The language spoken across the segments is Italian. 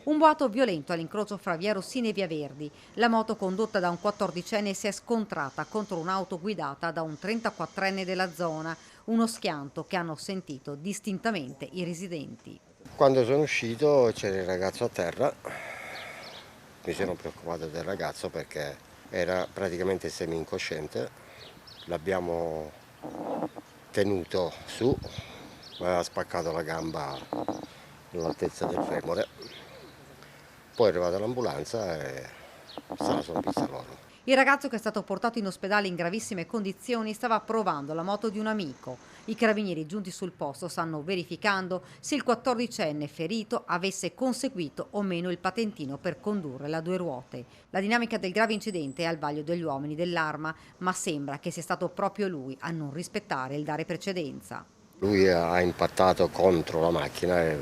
Un boato violento all'incrocio fra via Rossini e via Verdi. La moto condotta da un 14enne si è scontrata contro un'auto guidata da un 34enne della zona, uno schianto che hanno sentito distintamente i residenti. Quando sono uscito c'era il ragazzo a terra, mi sono preoccupato del ragazzo perché era praticamente semi-incosciente, l'abbiamo tenuto su, aveva spaccato la gamba all'altezza del femore, poi è arrivata l'ambulanza e se la sono vista loro. Il ragazzo, che è stato portato in ospedale in gravissime condizioni, stava provando la moto di un amico. I carabinieri giunti sul posto stanno verificando se il 14enne ferito avesse conseguito o meno il patentino per condurre la due ruote. La dinamica del grave incidente è al vaglio degli uomini dell'Arma, ma sembra che sia stato proprio lui a non rispettare il dare precedenza. Lui ha impattato contro la macchina e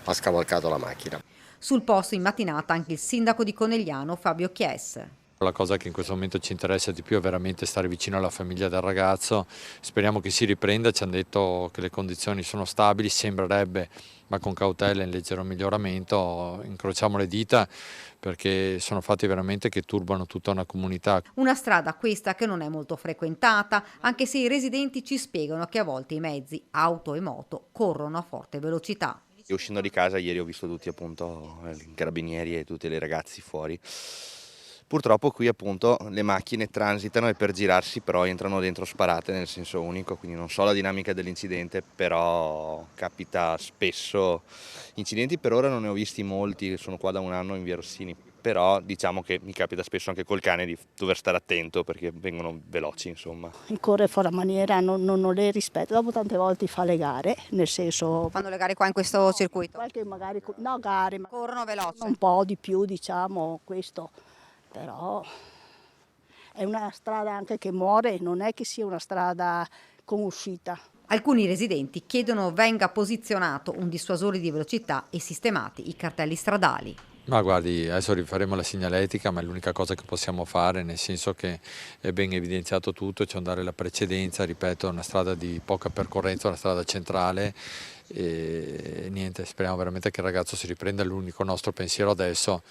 ha scavalcato la macchina. Sul posto in mattinata anche il sindaco di Conegliano, Fabio Chies. La cosa che in questo momento ci interessa di più è veramente stare vicino alla famiglia del ragazzo, speriamo che si riprenda, ci hanno detto che le condizioni sono stabili, sembrerebbe, ma con cautela in leggero miglioramento, incrociamo le dita perché sono fatti veramente che turbano tutta una comunità. Una strada questa che non è molto frequentata, anche se i residenti ci spiegano che a volte i mezzi, auto e moto, corrono a forte velocità. E uscendo di casa ieri ho visto tutti appunto i carabinieri e tutti i ragazzi fuori. Purtroppo qui appunto le macchine transitano e per girarsi però entrano dentro sparate nel senso unico, quindi non so la dinamica dell'incidente, però capita spesso. Incidenti per ora non ne ho visti molti, sono qua da un anno in via Rossini, però diciamo che mi capita spesso anche col cane di dover stare attento perché vengono veloci insomma. Corre fuori maniera, non le rispetta, dopo tante volte fa le gare, nel senso Fanno le gare qua in questo circuito? qualche magari, no gare, ma Corrono veloce. un po' di più diciamo questo, però è una strada anche che muore, non è che sia una strada con uscita. Alcuni residenti chiedono venga posizionato un dissuasore di velocità e sistemati i cartelli stradali. Ma guardi, adesso rifaremo la segnaletica, ma è l'unica cosa che possiamo fare, nel senso che è ben evidenziato tutto, c'è un dare la precedenza, ripeto, è una strada di poca percorrenza, una strada centrale e niente, speriamo veramente che il ragazzo si riprenda, è l'unico nostro pensiero adesso.